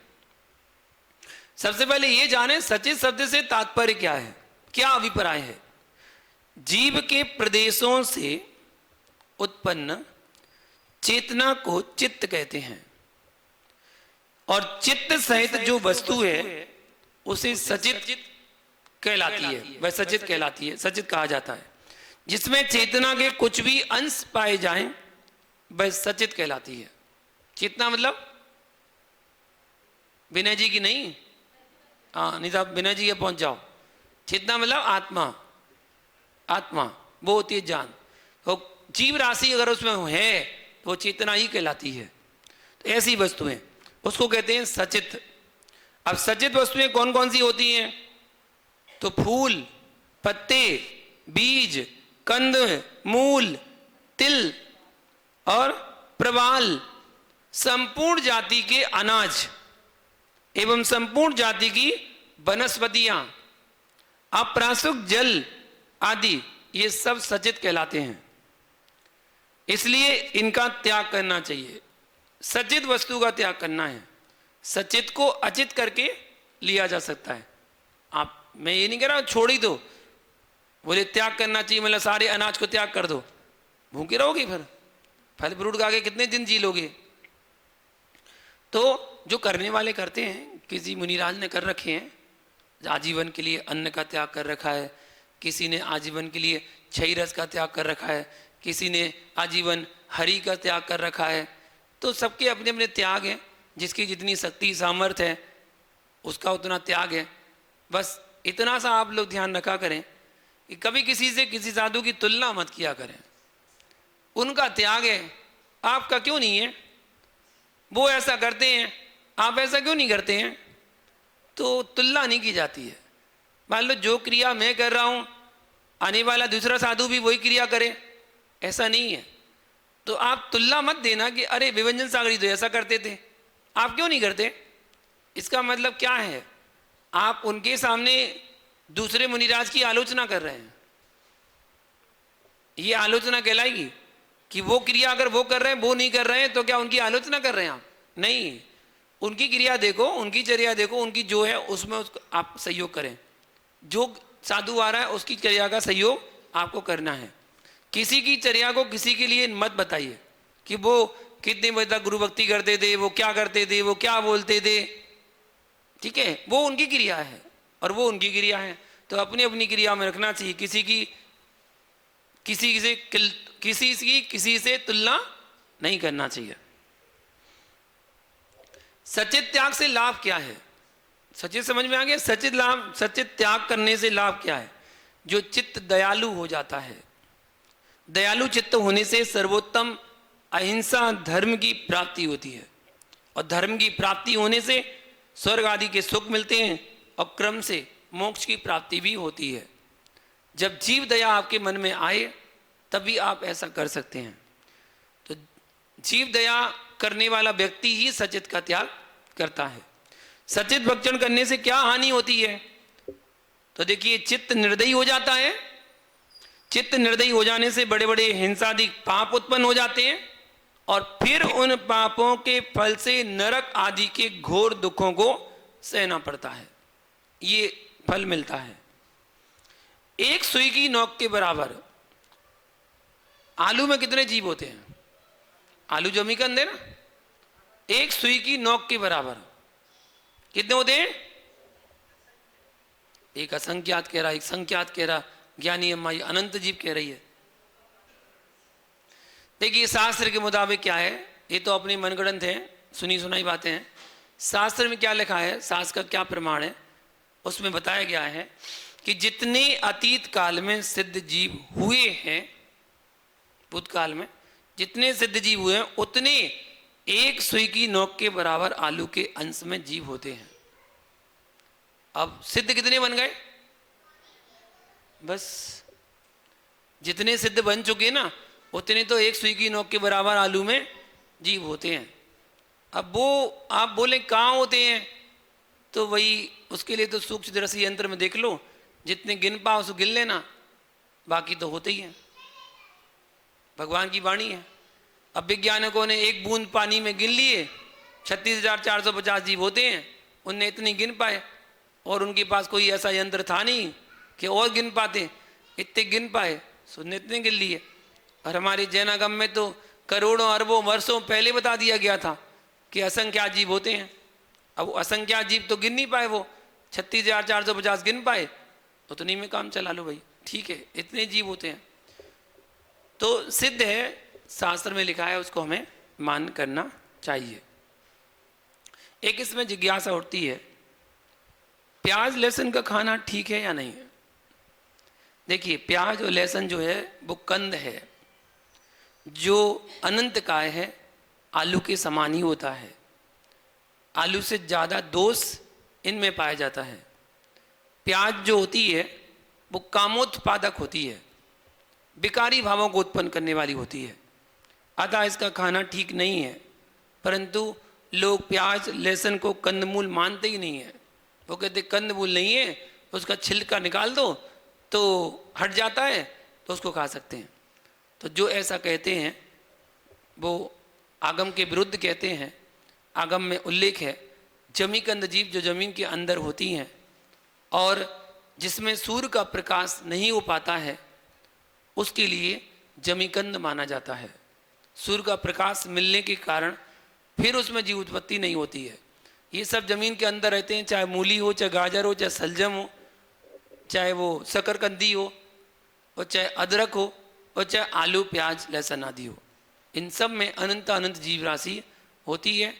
Speaker 3: सबसे पहले ये जाने सचित शब्द से तात्पर्य क्या है, क्या अभिप्राय है। जीव के प्रदेशों से उत्पन्न चेतना को चित्त कहते हैं, और चित्त सहित जो वस्तु है उसे सचित कहलाती है, वह सचित कहलाती है, सचित कहा जाता है। जिसमें चेतना के कुछ भी अंश पाए जाएं वह सचित कहलाती है। चेतना मतलब विनय जी की नहीं, हाँ नहीं साहब, विनय जी के पहुंच जाओ। चेतना मतलब आत्मा, आत्मा वो होती है जान। तो जीव राशि अगर उसमें है तो वो चेतना ही कहलाती है। तो ऐसी वस्तुएं उसको कहते हैं सचित। अब सचित वस्तुएं कौन कौन सी होती हैं? तो फूल, पत्ते, बीज, कंद, मूल, तिल और प्रवाल, संपूर्ण जाति के अनाज एवं संपूर्ण जाति की वनस्पतियां, अप्रासुक जल आदि, ये सब सचित कहलाते हैं। इसलिए इनका त्याग करना चाहिए। सचित वस्तु का त्याग करना है। सचित को अचित करके लिया जा सकता है। आप, मैं ये नहीं कह रहा छोड़ ही दो, बोले त्याग करना चाहिए मतलब सारे अनाज को त्याग कर दो, भूखे रहोगे, फिर फल फ्रूट खा के कितने दिन जी लोगे। तो जो करने वाले करते हैं, किसी मुनिराज ने कर रखे हैं, आजीवन के लिए अन्न का त्याग कर रखा है, किसी ने आजीवन के लिए क्षय रस का त्याग कर रखा है, किसी ने आजीवन हरि का त्याग कर रखा है। तो सबके अपने अपने त्याग हैं, जिसकी जितनी शक्ति सामर्थ्य है उसका उतना त्याग है। बस इतना सा आप लोग ध्यान रखा करें कि कभी किसी से, किसी साधु की तुलना मत किया करें। उनका त्याग है, आपका क्यों नहीं है? वो ऐसा करते हैं, आप ऐसा क्यों नहीं करते हैं? तो तुलना नहीं की जाती है। मान लो जो क्रिया मैं कर रहा हूं, आने वाला दूसरा साधु भी वही क्रिया करे, ऐसा नहीं है। तो आप तुलना मत देना कि अरे विभंजन सागर जी तो ऐसा करते थे, आप क्यों नहीं करते। इसका मतलब क्या है? आप उनके सामने दूसरे मुनिराज की आलोचना कर रहे हैं। ये आलोचना कहलाएगी कि वो क्रिया अगर वो कर रहे हैं, वो नहीं कर रहे हैं, तो क्या उनकी आलोचना कर रहे हैं आप? नहीं, उनकी क्रिया देखो, उनकी चर्या देखो, उनकी जो है उसमें उसको आप सहयोग करें। जो साधु आ रहा है उसकी चर्या का सहयोग आपको करना है। किसी की चर्या को किसी के लिए मत बताइए कि वो कितने बजे तक गुरु भक्ति करते थे, वो क्या करते थे, वो क्या बोलते थे। ठीक है, वो उनकी क्रिया है और वो उनकी क्रिया है, तो अपनी अपनी क्रिया में रखना चाहिए। किसी से तुलना नहीं करना चाहिए। सचित त्याग से लाभ क्या है? सचित समझ में आ गया? सचित त्याग करने से लाभ क्या है? जो चित्त दयालु हो जाता है। दयालु चित्त होने से सर्वोत्तम अहिंसा धर्म की प्राप्ति होती है, और धर्म की प्राप्ति होने से स्वर्ग आदि के सुख मिलते हैं, और क्रम से मोक्ष की प्राप्ति भी होती है। जब जीव दया आपके मन में आए तभी आप ऐसा कर सकते हैं। तो जीव दया करने वाला व्यक्ति ही सचित का त्याग करता है। सचित भक्षण करने से क्या हानि होती है? तो देखिए, चित्त निर्दयी हो जाता है। चित्त निर्दयी हो जाने से बड़े बड़े हिंसादि पाप उत्पन्न हो जाते हैं और फिर उन पापों के फल से नरक आदि के घोर दुखों को सहना पड़ता है। ये फल मिलता है। एक सुई की नोक के बराबर आलू में कितने जीव होते हैं? आलू जमीकंद है ना, एक सुई की नोक के बराबर कितने होते हैं? एक असंख्यात कह रहा, एक संख्यात कह रहा, ज्ञानी अम्मा ये अनंत जीव कह रही है। देखिए, शास्त्र के मुताबिक क्या है, ये तो अपनी मनगढ़ंत है, सुनी सुनाई बातें हैं। शास्त्र में क्या लिखा है, शास्त्र का क्या प्रमाण है, उसमें बताया गया है कि जितने अतीत काल में सिद्ध जीव हुए हैं, भूतकाल में जितने सिद्ध जीव हुए हैं, उतने एक सुई की नोक के बराबर आलू के अंश में जीव होते हैं। अब सिद्ध कितने बन गए? बस जितने सिद्ध बन चुके ना, उतने तो एक सुई की नोक के बराबर आलू में जीव होते हैं। अब वो आप बोले कहाँ होते हैं, तो वही उसके लिए तो सूक्ष्मदर्शी यंत्र में देख लो, जितने गिन पाओ उसको गिन लेना, बाकी तो होते ही हैं। भगवान की वाणी है। अब वैज्ञानिकों ने एक बूंद पानी में गिन लिए, 36,450 जीव होते हैं, उनने इतनी गिन पाए, और उनके पास कोई ऐसा यंत्र था नहीं कि और गिन पाते, इतने गिन पाए, सुनने इतने गिन लिए। और हमारे जैनागम में तो करोड़ों अरबों वर्षों पहले बता दिया गया था कि असंख्यात जीव होते हैं। अब असंख्यात जीव तो गिन नहीं पाए, वो 36,450 गिन पाए, उतनी में काम चला लो भाई, ठीक है, इतने जीव होते हैं। तो सिद्ध है, शास्त्र में लिखा है, उसको हमें मान करना चाहिए। एक इसमें जिज्ञासा उठती है, प्याज लहसुन का खाना ठीक है या नहीं है? देखिए, प्याज और लहसुन जो है वो कंद है, जो अनंत काय है, आलू के समान ही होता है। आलू से ज़्यादा दोष इनमें पाया जाता है। प्याज जो होती है वो कामोत्पादक होती है, विकारी भावों को उत्पन्न करने वाली होती है, अतः इसका खाना ठीक नहीं है। परंतु लोग प्याज लहसुन को कंदमूल मानते ही नहीं है। वो कहते कंदमूल नहीं है, उसका छिलका निकाल दो तो हट जाता है, तो उसको खा सकते हैं। तो जो ऐसा कहते हैं वो आगम के विरुद्ध कहते हैं। आगम में उल्लेख है, जमीकंद जीव जो जमीन के अंदर होती हैं और जिसमें सूर्य का प्रकाश नहीं हो पाता है, उसके लिए जमीकंद माना जाता है। सूर्य का प्रकाश मिलने के कारण फिर उसमें जीव उत्पत्ति नहीं होती है। ये सब जमीन के अंदर रहते हैं, चाहे मूली हो, चाहे गाजर हो, चाहे सलजम हो, चाहे वो शकरकंदी हो, और चाहे अदरक हो, और चाहे आलू प्याज लहसुन आदि हो। इन सब में अनंत अनंत जीव राशि होती है,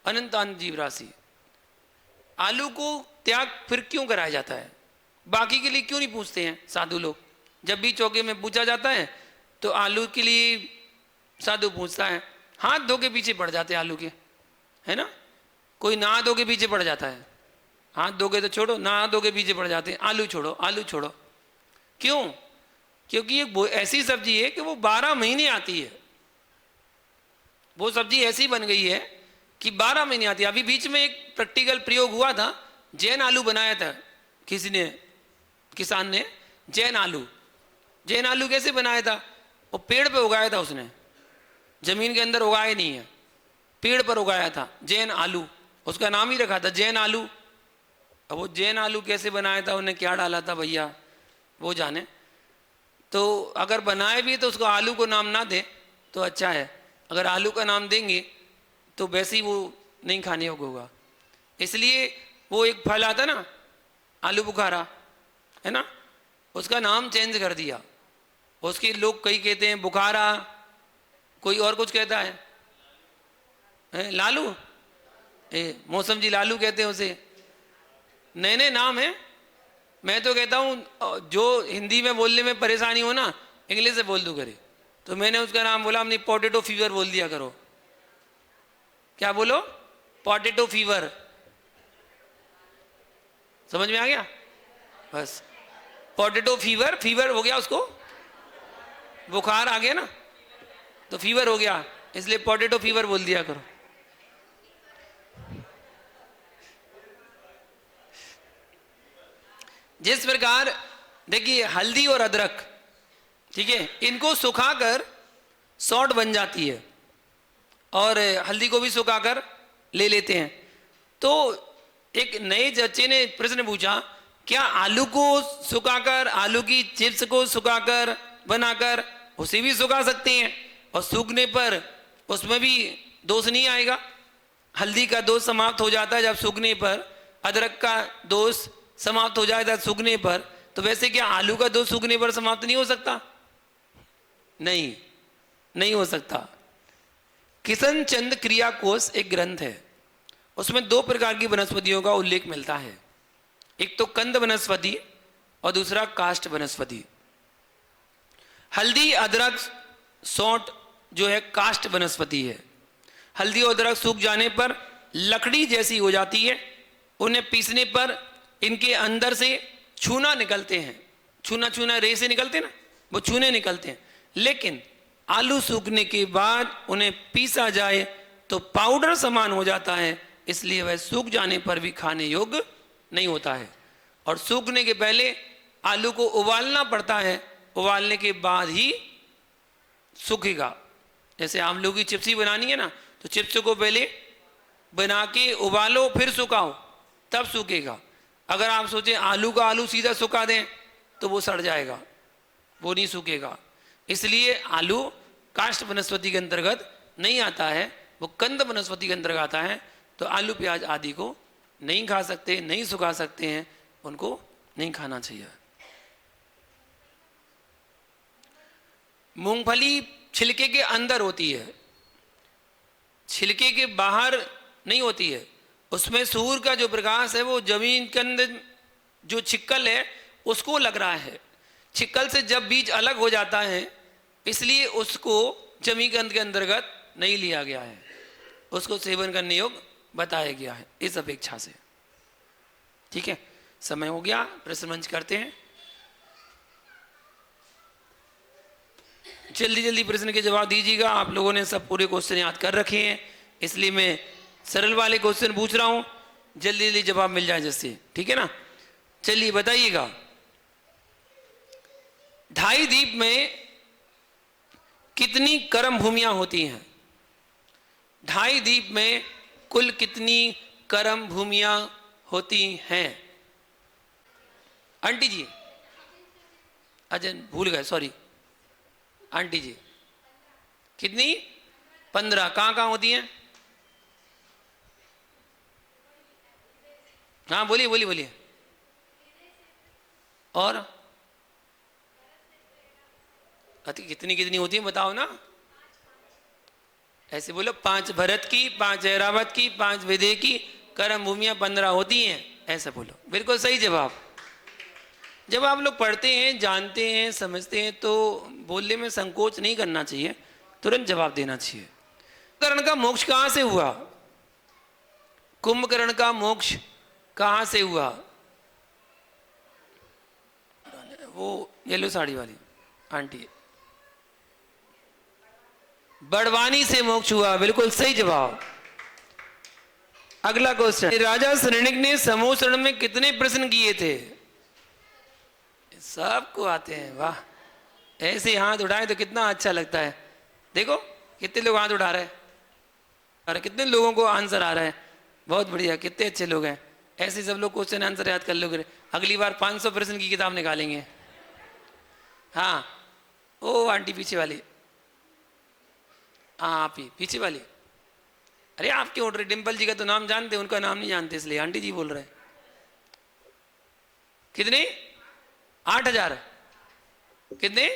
Speaker 3: अनंत अनंत जीव राशि। आलू को त्याग फिर क्यों कराया जाता है? बाकी के लिए क्यों नहीं पूछते हैं साधु लोग? जब भी चौके में पूछा जाता है तो आलू के लिए साधु पूछता है, हाथ धो के पीछे पड़ जाते हैं आलू के, है ना। कोई नहा धो के पीछे पड़ जाता है, हाथ धो के तो छोड़ो, नहा धो के पीछे पड़ जाते हैं, आलू छोड़ो आलू छोड़ो। क्यों? क्योंकि ये ऐसी सब्जी है कि वो 12 महीने आती है। वो सब्जी ऐसी बन गई है कि 12 महीने आती है। अभी बीच में एक प्रैक्टिकल प्रयोग हुआ था, जैन आलू बनाया था किसी ने, किसान ने जैन आलू कैसे बनाया था? वो पेड़ पे उगाया था उसने, जमीन के अंदर उगाया नहीं है, पेड़ पर उगाया था जैन आलू, उसका नाम ही रखा था जैन आलू। अब वो जैन आलू कैसे बनाया था, उन्हें क्या डाला था भैया वो जाने। तो अगर बनाए भी तो उसको आलू को नाम ना दे तो अच्छा है, अगर आलू का नाम देंगे तो वैसे ही वो नहीं खाने योग्य होगा। इसलिए वो एक फल आता ना आलू बुखारा, है ना, उसका नाम चेंज कर दिया। उसके लोग कई कहते हैं बुखारा, कोई और कुछ कहता है लालू, मौसम जी लालू कहते हैं उसे, नए नए नाम है। मैं तो कहता हूँ जो हिंदी में बोलने में परेशानी हो ना, इंग्लिश से बोल दो करे। तो मैंने उसका नाम बोला, हमने पोटैटो फीवर बोल दिया करो। क्या बोलो? Potato fever. समझ में आ गया? बस पोटैटो फीवर, फीवर हो गया, उसको बुखार आ गया ना तो फीवर हो गया, इसलिए पोटैटो फीवर बोल दिया करो। जिस प्रकार देखिए हल्दी और अदरक, ठीक है, इनको सुखाकर सौंठ बन जाती है और हल्दी को भी सुखाकर ले लेते हैं। तो एक नए बच्चे ने प्रश्न पूछा, क्या आलू को सुखाकर, आलू की चिप्स को सुखाकर बनाकर उसे भी सुखा सकते हैं और सूखने पर उसमें भी दोष नहीं आएगा? हल्दी का दोष समाप्त हो जाता है जब सूखने पर, अदरक का दोष समाप्त हो जाता है सूखने पर, तो वैसे क्या आलू का दोष सूखने पर समाप्त नहीं हो सकता? नहीं, नहीं हो सकता। किशन चंद क्रिया कोश एक ग्रंथ है, उसमें 2 प्रकार की वनस्पतियों का उल्लेख मिलता है, एक तो कंद वनस्पति और दूसरा काष्ठ वनस्पति। हल्दी, अदरक, सौंठ जो है काष्ठ वनस्पति है। हल्दी और अदरक सूख जाने पर लकड़ी जैसी हो जाती है, उन्हें पीसने पर इनके अंदर से छूना निकलते हैं, छूना छूना रेसे निकलते ना, वो छूने निकलते हैं। लेकिन आलू सूखने के बाद उन्हें पीसा जाए तो पाउडर समान हो जाता है, इसलिए वह सूख जाने पर भी खाने योग्य नहीं होता है। और सूखने के पहले आलू को उबालना पड़ता है, उबालने के बाद ही सूखेगा। जैसे आलू की चिप्सी बनानी है ना, तो चिप्स को पहले बना के उबालो फिर सुखाओ, तब सूखेगा। अगर आप सोचें आलू का आलू सीधा सुखा दें तो वो सड़ जाएगा, वो नहीं सूखेगा। इसलिए आलू काष्ठ वनस्पति के अंतर्गत नहीं आता है, वो कंद वनस्पति के अंतर्गत आता है। तो आलू प्याज आदि को नहीं खा सकते, नहीं सुखा सकते हैं, उनको नहीं खाना चाहिए। मूंगफली छिलके के अंदर होती है, छिलके के बाहर नहीं होती है। उसमें सूर्य का जो प्रकाश है वो जमीन के अंदर जो छिक्कल है उसको लग रहा है। छिक्कल से जब बीज अलग हो जाता है इसलिए उसको जमीन के अंतर्गत नहीं लिया गया है, उसको सेवन करने योग्य बताया गया है इस अपेक्षा से। ठीक है, समय हो गया, प्रश्न मंच करते हैं। जल्दी जल्दी प्रश्न के जवाब दीजिएगा। आप लोगों ने सब पूरे क्वेश्चन याद कर रखे हैं, इसलिए मैं सरल वाले क्वेश्चन पूछ रहा हूं, जल्दी जल्दी जवाब मिल जाए जिससे। ठीक है ना, चलिए बताइएगा। ढाई द्वीप में कितनी कर्म भूमियां होती हैं? ढाई द्वीप में कुल कितनी कर्म भूमियां होती हैं? आंटी जी, अच्छा भूल गए, सॉरी आंटी जी, कितनी? 15। कहां कहां होती हैं? हाँ बोलिए बोलिए बोलिए। और कितनी कितनी होती है बताओ ना, ऐसे बोलो। 5 भरत की, 5 ऐरावत की, 5 विदेह की, कर्म भूमियां 15 होती हैं, ऐसा बोलो। बिल्कुल सही जवाब। जब आप लोग पढ़ते हैं, जानते हैं, समझते हैं तो बोलने में संकोच नहीं करना चाहिए, तुरंत जवाब देना चाहिए। कुंभकर्ण का मोक्ष कहां से हुआ? कुंभकर्ण का मोक्ष कहां से हुआ? वो येलो साड़ी वाली आंटी, बड़वानी से मोक्ष हुआ। बिल्कुल सही जवाब। अगला क्वेश्चन, राजा सृणिक ने समूह शरण में कितने प्रश्न किए थे? सबको आते हैं, वाह। ऐसे हाथ उठाए तो कितना अच्छा लगता है। देखो कितने लोग हाथ उठा रहे हैं, अरे कितने लोगों को आंसर आ रहा है, बहुत बढ़िया, कितने अच्छे लोग हैं। ऐसे सब लोग क्वेश्चन आंसर याद कर लोगे, अगली बार 500 प्रश्न की किताब निकालेंगे। हाँ, ओ आंटी पीछे वाली, हाँ आप ही पीछे वाली। अरे आप क्यों उठ रहे? डिम्पल जी का तो नाम जानते, उनका नाम नहीं जानते, इसलिए आंटी जी बोल रहे। कितने? 8000। कितने?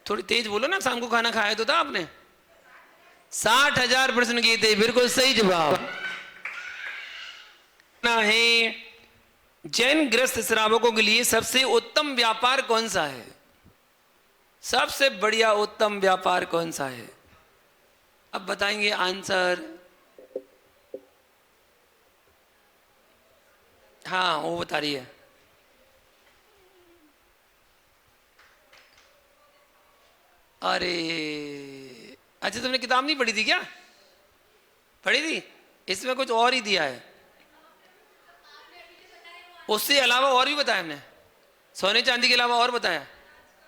Speaker 3: थोड़ी तेज बोलो ना, शाम को खाना खाया तो था आपने। 60,000 प्रश्न किए थे। बिल्कुल सही जवाब है। जैन ग्रस्त श्रावकों के लिए सबसे उत्तम व्यापार कौन सा है? सबसे बढ़िया उत्तम व्यापार कौन सा है? अब बताएंगे आंसर। हाँ वो बता रही है। अरे अच्छा, तुमने किताब नहीं पढ़ी थी क्या? पढ़ी थी, इसमें कुछ और ही दिया है। उससे अलावा और भी बताया हमने? सोने चांदी के अलावा और बताया?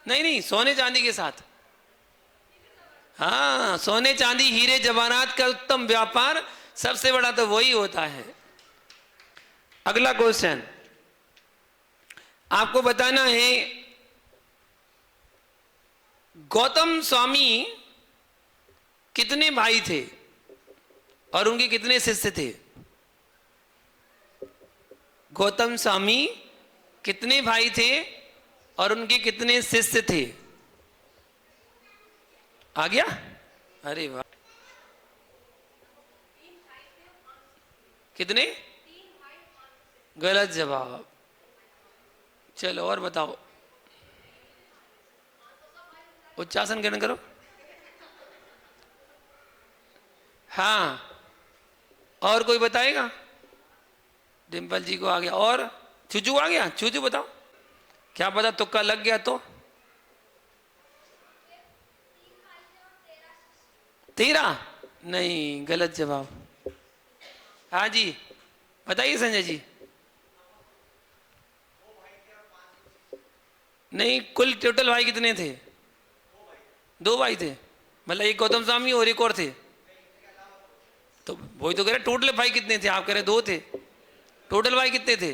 Speaker 3: नहीं नहीं, सोने चांदी के साथ। हाँ, सोने चांदी हीरे जवाहरात का उत्तम व्यापार सबसे बड़ा तो वही होता है। अगला क्वेश्चन आपको बताना है, गौतम स्वामी कितने भाई थे और उनके कितने शिष्य थे? गौतम स्वामी कितने भाई थे और उनके कितने शिष्य थे? आ गया? अरे वाह, कितने? गलत जवाब। चलो और बताओ, उच्चासन ग्रहण करो। हाँ, और कोई बताएगा? डिम्पल जी को आ गया। और चूचू आ गया? चूचू बताओ, क्या पता तुक्का लग गया तो। 13? नहीं, गलत जवाब। हाँ जी बताइए संजय जी। नहीं, कुल टोटल भाई कितने थे? 2 भाई थे, मतलब एक गौतम स्वामी और एक और थे। तो वही तो कह रहे, टोटल भाई कितने थे? आप कह रहे 2 थे। टोटल भाई कितने थे?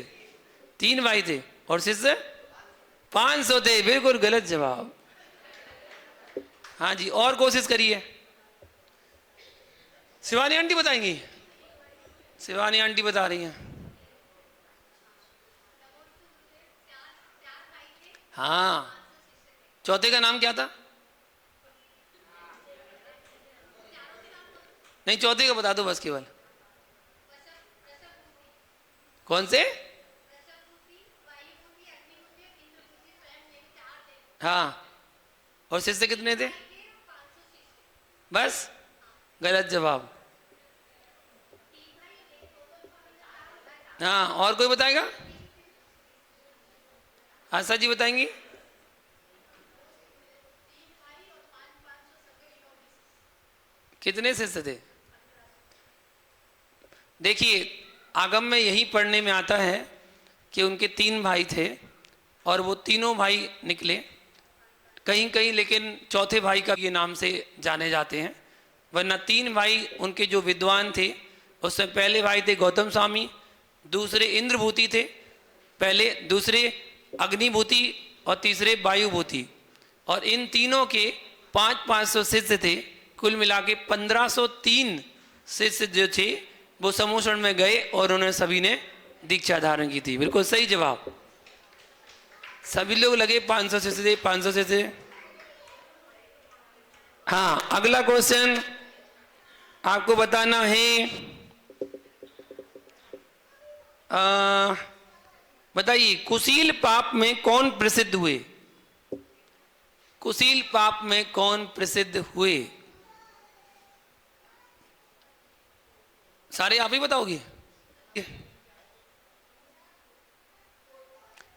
Speaker 3: 3 भाई थे और शिष्य 500 थे। बिल्कुल गलत जवाब। हाँ जी, और कोशिश करिए। शिवानी आंटी बताएंगी? शिवानी आंटी बता रही हैं। हाँ, चौथे का नाम क्या था? नहीं, चौथे का बता दो बस केवल। कौन से? हाँ, और शिष्य कितने थे? बस? गलत जवाब। हाँ, और कोई बताएगा? आशा जी बताएंगी? कितने शिष्य थे? देखिए, आगम में यही पढ़ने में आता है कि उनके 3 भाई थे और वो तीनों भाई निकले कहीं कहीं, लेकिन चौथे भाई का ये नाम से जाने जाते हैं। वरना 3 भाई उनके जो विद्वान थे, उसमें पहले भाई थे गौतम स्वामी, दूसरे इंद्रभूति थे पहले, दूसरे अग्निभूति और तीसरे वायुभूति। और इन तीनों के 500 शिष्य थे। कुल मिला के 1503 शिष्य जो थे वो समूषण में गए और उन्होंने सभी ने दीक्षा धारण की थी। बिल्कुल सही जवाब। सभी लोग लगे 500 शिष्य थे, 500 शिष्य। हाँ, अगला क्वेश्चन आपको बताना है। बताइए, कुशील पाप में कौन प्रसिद्ध हुए? कुशील पाप में कौन प्रसिद्ध हुए? सारे आप ही बताओगे?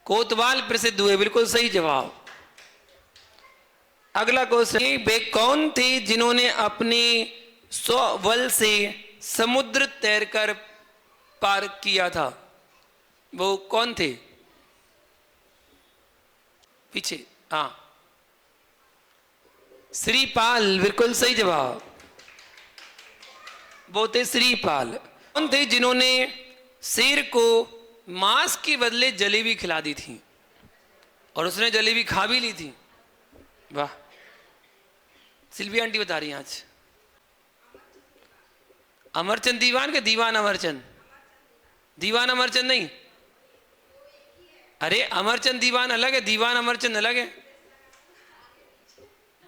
Speaker 3: कोतवाल प्रसिद्ध हुए। बिल्कुल सही जवाब। अगला क्वेश्चन, वे कौन थे जिन्होंने अपने स्वबल से समुद्र तैरकर पार किया था? वो कौन थे? पीछे। हाँ, श्रीपाल। बिल्कुल सही जवाब। वो थे श्रीपाल। कौन थे जिन्होंने शेर को मांस के बदले जलेबी खिला दी थी और उसने जलेबी खा भी ली थी? वाह, सिल्वी आंटी बता रही हैं आज। अमरचंद दीवान के दीवान अमरचंद? दीवान अमरचंद नहीं। अरे, अमरचंद दीवान अलग है, दीवान अमरचंद अलग है।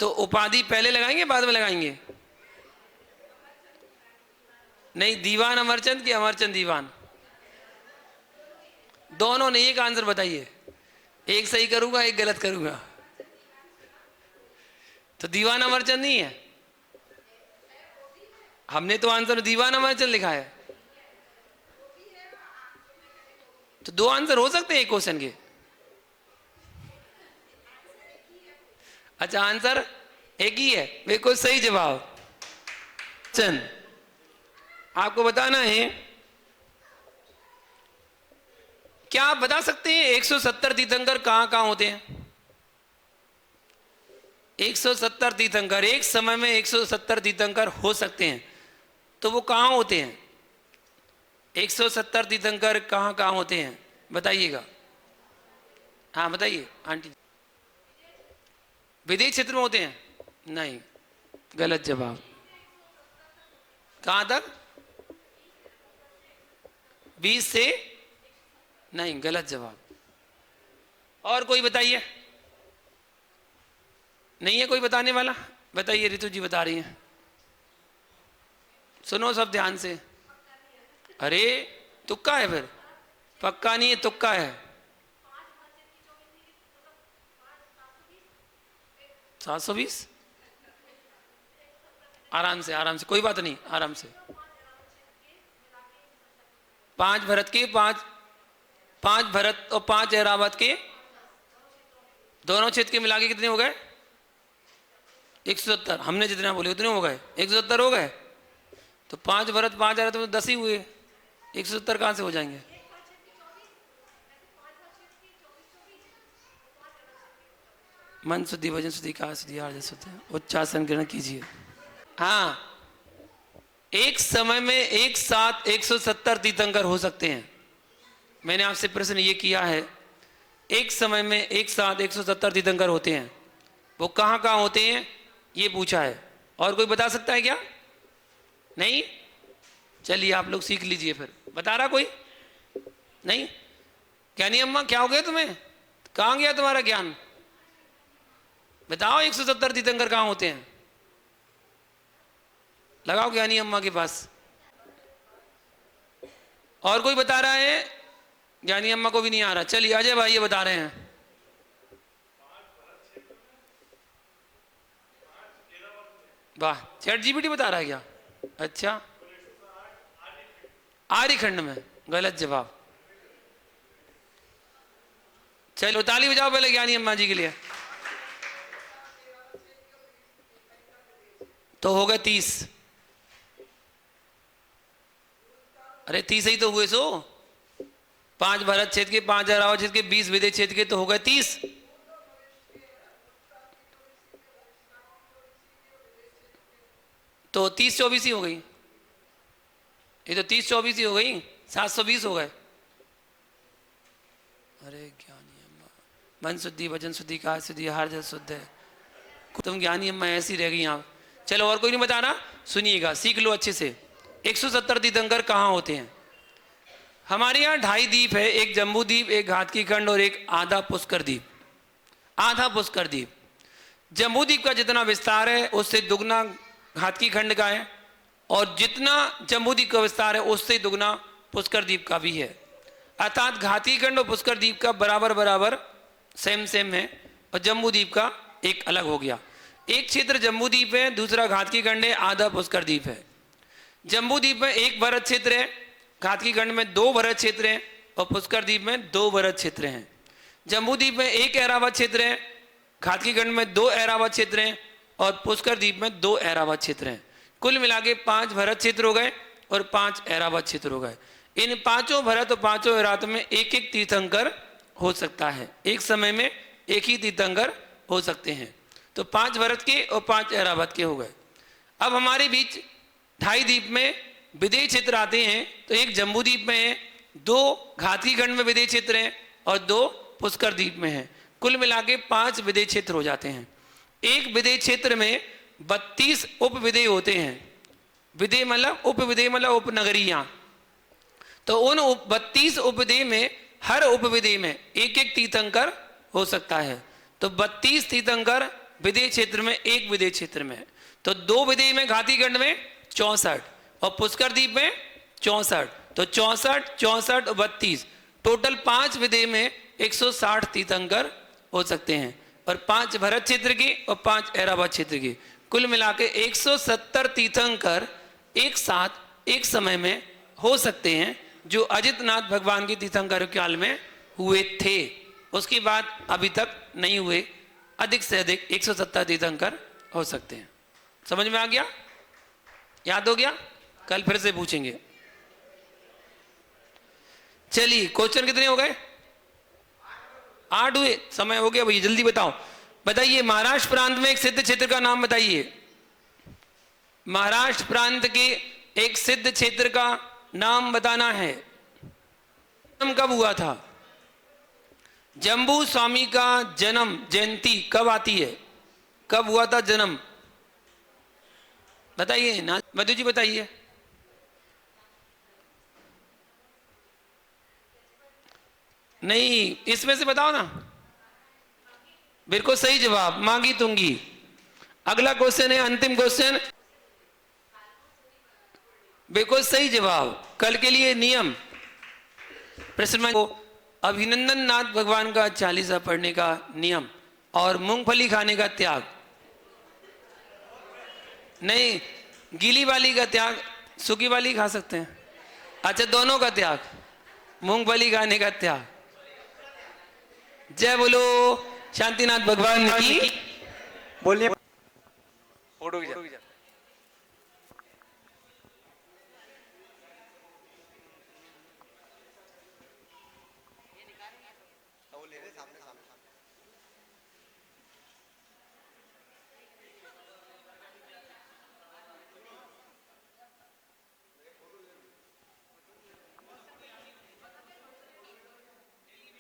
Speaker 3: तो उपाधि पहले लगाएंगे बाद में लगाएंगे? नहीं, दीवान अमरचंद की अमरचंद दीवान? दोनों ने एक आंसर बताइए। एक सही करूंगा, एक गलत करूंगा। तो दीवान अमरचंद नहीं है। हमने तो आंसर दीवान अमरचंद लिखा है। तो 2 आंसर हो सकते हैं एक क्वेश्चन के। अच्छा, आंसर एक ही है। बिल्कुल सही जवाब। चल, आपको बताना है क्या आप बता सकते हैं 170 तीर्थंकर कहां कहां होते हैं? 170 तीर्थंकर, एक समय में 170 तीर्थंकर हो सकते हैं, तो वो कहां होते हैं? 170 तीर्थंकर कहां कहां होते हैं बताइएगा। हाँ बताइए आंटी। विदेश क्षेत्र में होते हैं? नहीं, गलत जवाब। कहां तक? 20 से? नहीं, गलत जवाब। और कोई बताइए। नहीं है कोई बताने वाला? बताइए, रितु जी बता रही हैं। सुनो सब ध्यान से। अरे तुक्का है फिर? पक्का नहीं है, तुक्का है। 720? आराम से, आराम से, कोई बात नहीं, आराम से। 5 भरत के, 5 भरत और 5 ऐरावत के दोनों क्षेत्र के मिला के कितने हो गए? 170। हमने जितने बोले उतने हो गए, 170 हो गए। तो 5 भरत 5 ऐरावत तो 10 ही हुए, 170 कहां से हो जाएंगे? मन शुद्धि, वजन शुद्धि, काया शुद्धि, आर्जन शुद्धि, उच्चासन ग्रहण कीजिए। हाँ, एक समय में एक साथ 170 तीर्थंकर हो सकते हैं। मैंने आपसे प्रश्न ये किया है, एक समय में एक साथ 170 तीर्थंकर होते हैं, वो कहाँ कहाँ होते हैं ये पूछा है। और कोई बता सकता है क्या? नहीं? चलिए आप लोग सीख लीजिए फिर। बता रहा कोई? नहीं? ज्ञानी अम्मा क्या हो गया तुम्हें? कहाँ गया तुम्हारा ज्ञान? बताओ 170 तीर्थंकर कहाँ होते हैं? लगाओ ज्ञानी अम्मा के पास। और कोई बता रहा है? ज्ञानी अम्मा को भी नहीं आ रहा। चलिए अजय भाई ये बता रहे हैं। वाह, ChatGPT बता रहा है क्या? अच्छा, आर्यखंड में। गलत जवाब। चलो ताली बजाओ पहले ज्ञानी अम्मा जी के लिए। तो हो गए 30। अरे 30 ही तो हुए। सो 5 भरत क्षेत्र के, 5 ऐरावत क्षेत्र के, 20 विदेश क्षेत्र के, तो हो गए 30। तो 30 24 ही हो गई। ये तो 30 24 ही हो गई, 720 हो गए। अरे ज्ञानी अम्मा, मन शुद्धि, वचन शुद्धि, काया शुद्धि, आर्जन शुद्ध है। तुम ज्ञानी अम्मा ऐसी रह गई आप। चलो और कोई नहीं बता रहा, सुनिएगा, सीख लो अच्छे से। 170 तीर्थंकर कहाँ होते हैं? हमारे यहाँ 2.5 द्वीप है, एक जम्बू द्वीप, एक घातकी खंड और एक आधा पुष्कर द्वीप। आधा पुष्कर द्वीप। जम्बू द्वीप का जितना विस्तार है उससे दुगना घातकी खंड का है, और जितना जम्बू द्वीप का विस्तार है उससे दुगना पुष्कर द्वीप का भी है। अर्थात घातकी खंड और पुष्कर द्वीप का बराबर बराबर सेम सेम है, और जम्बू द्वीप का एक अलग हो गया। एक क्षेत्र जम्बू द्वीप है, दूसरा घातकी खंड है, आधा पुष्कर द्वीप है। जम्बू द्वीप में 1 भरत क्षेत्र है, घातकी खंड में 2 भरत क्षेत्र हैं, और पुष्कर द्वीप में 2 भरत क्षेत्र हैं। जम्बू द्वीप में 1 ऐरावत क्षेत्र है, घातकी खंड में 2 ऐरावत क्षेत्र हैं, और पुष्कर द्वीप में 2 ऐरावत क्षेत्र हैं। कुल मिला के 5 भरत क्षेत्र हो गए और 5 ऐरावत क्षेत्र हो गए। इन 5 भरत और 5 ऐरावत में एक एक तीर्थंकर हो सकता है। एक समय में एक ही तीर्थंकर हो सकते हैं। तो 5 भरत के और 5 ऐरावत के हो गए। अब हमारे बीच 2.5 द्वीप में विदेश क्षेत्र आते हैं। तो एक जम्बू द्वीप में है, 2 घातकी खंड में विदेश क्षेत्र हैं, और 2 पुष्कर द्वीप में है। कुल मिला के 5 विदेश क्षेत्र हो जाते हैं। एक विदेश क्षेत्र में 32 उप विदेय होते हैं। विदेय मतलब उप विदेय मतलब उपनगरियां। तो उन 32 उपविदेय में हर उपविदेय में एक एक तीर्थंकर हो सकता है। तो 32 तीर्थंकर विदेय क्षेत्र में, एक विदेय क्षेत्र में। तो 2 विदेय में घाती खंड में 64 और पुष्कर द्वीप में 64। तो 64, 64 और 32 टोटल 5 विदेय में 160 तीर्थंकर हो सकते हैं। और 5 भरत क्षेत्र की और 5 ऐरावत क्षेत्र की, कुल मिला के 170 तीर्थंकर एक साथ एक समय में हो सकते हैं, जो अजितनाथ भगवान की तीर्थंकर काल में हुए थे। उसकी बात अभी तक नहीं हुए। अधिक से अधिक 170 तीर्थंकर हो सकते हैं। समझ में आ गया? याद हो गया? कल फिर से पूछेंगे। चलिए क्वेश्चन कितने हो गए? 8 हुए। समय हो गया भैया, जल्दी बताओ। बताइए महाराष्ट्र प्रांत में एक सिद्ध क्षेत्र का नाम बताइए। महाराष्ट्र प्रांत के एक सिद्ध क्षेत्र का नाम बताना है। जन्म कब हुआ था? जम्बू स्वामी का जन्म जयंती कब आती है? कब हुआ था जन्म? बताइए ना मधु जी, बताइए। नहीं, इसमें से बताओ ना। बिल्कुल सही जवाब, मांगी तुंगी। अगला क्वेश्चन है, अंतिम क्वेश्चन। बिल्कुल सही जवाब। कल के लिए नियम। प्रश्न को अभिनंदन नाथ भगवान का 40 पढ़ने का नियम और मूंगफली खाने का त्याग। नहीं, गीली वाली का त्याग, सूखी वाली खा सकते हैं। अच्छा, दोनों का त्याग, मूंगफली खाने का त्याग। जय बोलो शांतिनाथ भगवान की।
Speaker 4: बोलिए।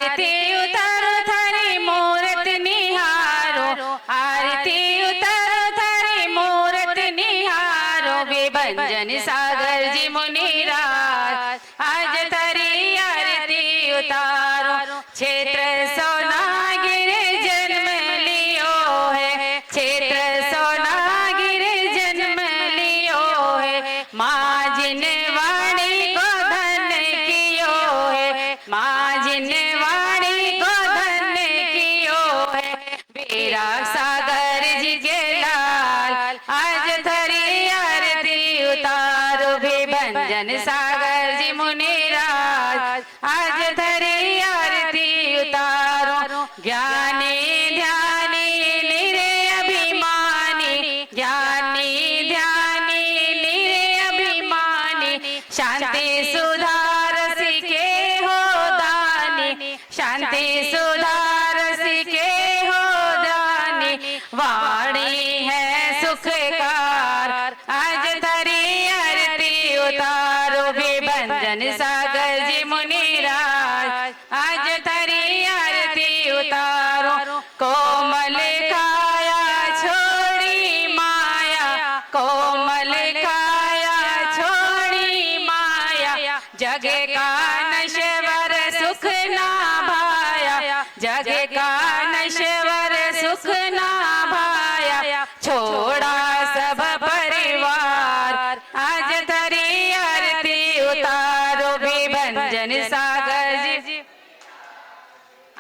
Speaker 5: आरती उतारो थारी मूरत निहारो, आरती उतारो थारी मूरत निहारो, विभंजन सागर जी मुनिराज आज थारी आरती उतारो। क्षेत्र सोनागिर जन्म लियो है, क्षेत्र सोनागिर जन्म लियो है, माँ जिन वाणी को धन कियो है, माँ जिन सागर जी के लाल आज धरी आरती उतारो, विभंजन सागर जी मुनिराज आज धरी आरती उतारो। ज्ञानी ध्यानी निरे अभिमानी, ज्ञानी ध्यानी निरे अभिमानी, शांति सुधार सिके हो दानी, शांति सुधार सिके वाणी है सुखकार आज धरी आरती उतारो, विभंजन सागर जी मुनिराज आज धरी आरती उतारो। कोमल काया छोड़ी माया, कोमल काया छोड़ी माया, जग का नश्वर सुख ना भाया, जग का नश्वर सुख ना भाया, छोड़ा सब परिवार आज धरी आरती उतारो, विभंजन सागर जी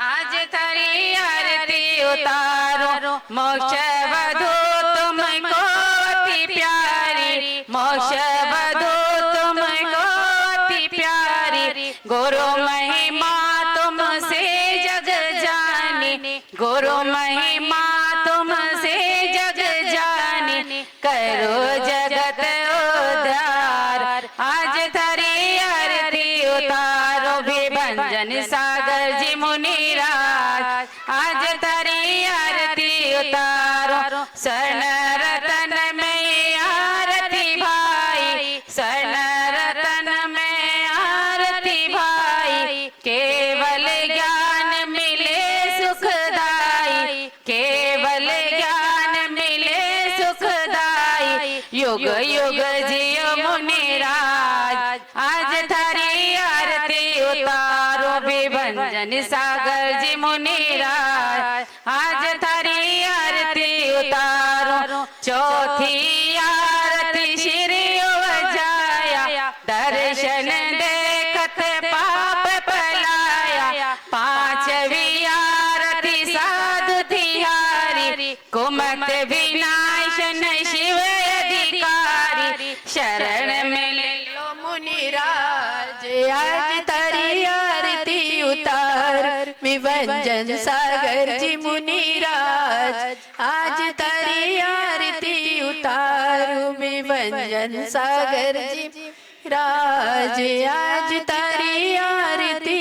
Speaker 5: आज धरी आरती उतारो। मोक्ष वधू तुमको अति प्यारी, मोक्ष वधू तुमको अति प्यारी, गुरु महिमा तुमसे जग जानी, गुरु महिमा तुमसे जग जानी, करो जगत उद्धार आज धरी आरती उतारो, विभंजन सागर जी मुनिराज आज धरी आरती उतारो। स्वर्ण रतन में आरती भाई, स्वर्ण रतन में आरती भाई, केवल ज्ञान मिले सुखदाई, केवल ज्ञान मिले सुखदाई, युग युग जियो मुनिराज आज धरी आरती उतारो, विभंजन सागर जी मुनिराज आज धरी आरती उतारो। चौथी आरती श्री जाया, दर्शन देखत पाप पलाया, पांचवी आरती साधु तिहारी, कुमत विनाशन शिव अधिकारी, शरण में ले लो मुनिराज आज धरी आरती उतार, विभंजन सागर जी मुनिराज आज धरी आरती उतारो, विभंजन सागर जी राज आज धरी आरती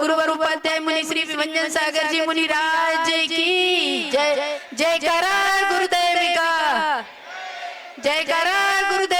Speaker 5: गुरुवर उपाध्याय मुनि श्री विभंजन सागर जी मुनि राज की जय। जयकारा गुरुदेव का, जयकारा गुरुदेव